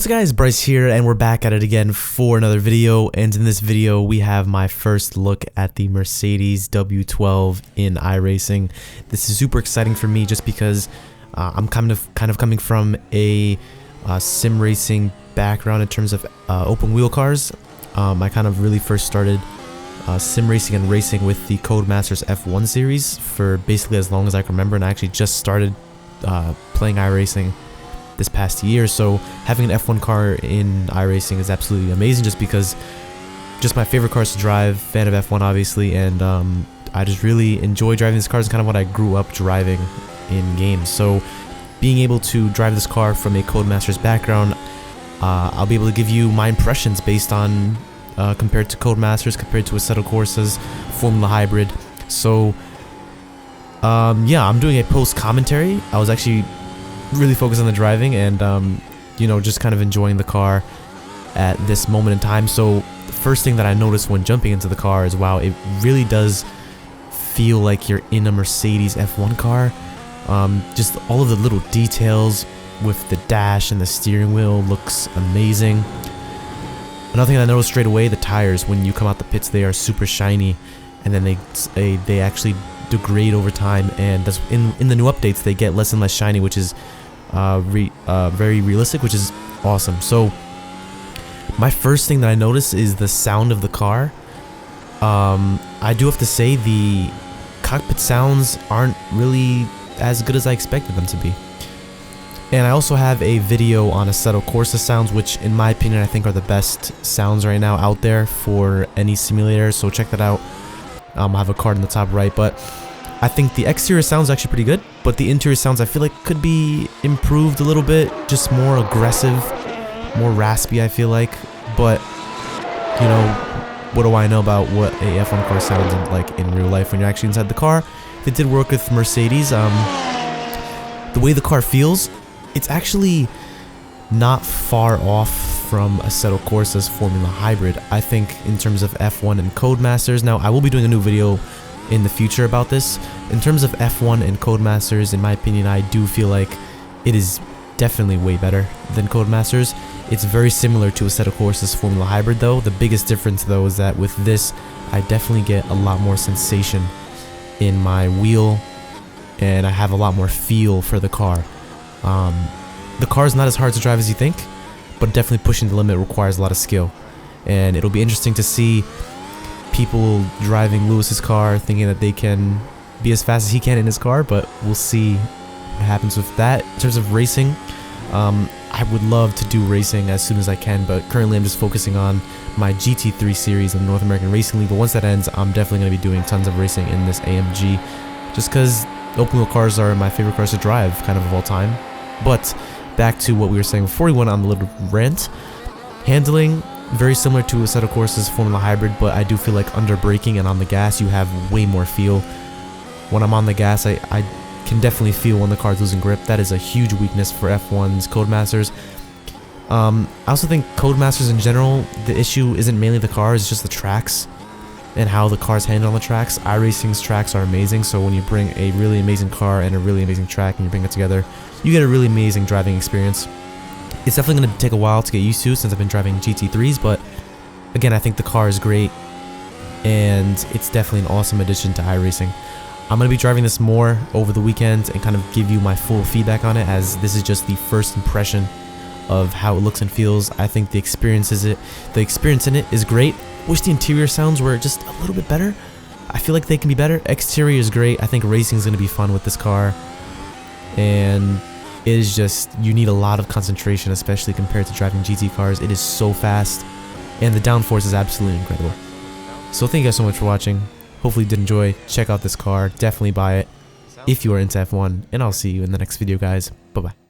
What's up guys, Bryce here, and we're back at it again for another video. And in this video we have my first look at the Mercedes W12 in iRacing. This is super exciting for me just because I'm kind of coming from a sim racing background in terms of open wheel cars. I kind of really first started sim racing and racing with the Codemasters F1 series for basically as long as I can remember, and I actually just started playing iRacing this past year. So having an F1 car in iRacing is absolutely amazing, just because just my favorite cars to drive, fan of F1 obviously, and I just really enjoy driving this car. It's kind of what I grew up driving in games. So being able to drive this car from a Codemasters background, I'll be able to give you my impressions based on compared to Codemasters, compared to Assetto Corsa's Formula Hybrid. So yeah, I'm doing a post commentary. I was actually really focused on the driving and you know, just kind of enjoying the car at this moment in time. So the first thing that I noticed when jumping into the car is, wow, it really does feel like you're in a Mercedes F1 car. Just all of the little details with the dash and the steering wheel looks amazing. Another thing I noticed straight away, the tires, when you come out the pits, they are super shiny, and then they actually degrade over time, and that's in the new updates they get less and less shiny, which is very realistic, which is awesome. So my first thing that I noticed is the sound of the car. I do have to say the cockpit sounds aren't really as good as I expected them to be. And I also have a video on Assetto Corsa sounds, which in my opinion I think are the best sounds right now out there for any simulator, so check that out. I have a card in the top right, but I think the exterior sounds actually pretty good, but the interior sounds I feel like could be improved a little bit, just more aggressive, more raspy I feel like. But you know, what do I know about what a F1 car sounds like in real life when you're actually inside the car? They did work with Mercedes. The way the car feels, it's actually not far off from Assetto Corsa's Formula Hybrid, I think, in terms of F1 and Codemasters. Now, I will be doing a new video in the future about this. In terms of F1 and Codemasters, in my opinion, I do feel like it is definitely way better than Codemasters. It's very similar to Assetto Corsa's Formula Hybrid though. The biggest difference though is that with this, I definitely get a lot more sensation in my wheel, and I have a lot more feel for the car. The car is not as hard to drive as you think, but definitely pushing the limit requires a lot of skill. And it'll be interesting to see people driving Lewis's car thinking that they can be as fast as he can in his car, but we'll see what happens with that. In terms of racing, I would love to do racing as soon as I can, but currently I'm just focusing on my GT3 series in the North American Racing League. But once that ends, I'm definitely going to be doing tons of racing in this AMG, just because open wheel cars are my favorite cars to drive kind of all time. But back to what we were saying before we went on the little rant. Handling, very similar to Assetto Corsa's Formula Hybrid, but I do feel like under braking and on the gas you have way more feel. When I'm on the gas, I can definitely feel when the car's losing grip. That is a huge weakness for F1's Codemasters. I also think Codemasters in general, the issue isn't mainly the car, it's just the tracks and how the cars handle on the tracks. iRacing's tracks are amazing, so when you bring a really amazing car and a really amazing track and you bring it together, you get a really amazing driving experience. It's definitely going to take a while to get used to since I've been driving GT3s, but again, I think the car is great and it's definitely an awesome addition to iRacing. I'm going to be driving this more over the weekend and kind of give you my full feedback on it, as this is just the first impression of how it looks and feels. I think the experience in it is great. Wish the interior sounds were just a little bit better. I feel like they can be better. Exterior is great. I think racing is going to be fun with this car, and it is just, you need a lot of concentration, especially compared to driving GT cars. It is so fast, and the downforce is absolutely incredible. So thank you guys so much for watching. Hopefully you did enjoy. Check out this car. Definitely buy it if you are into F1, and I'll see you in the next video, guys. Bye bye.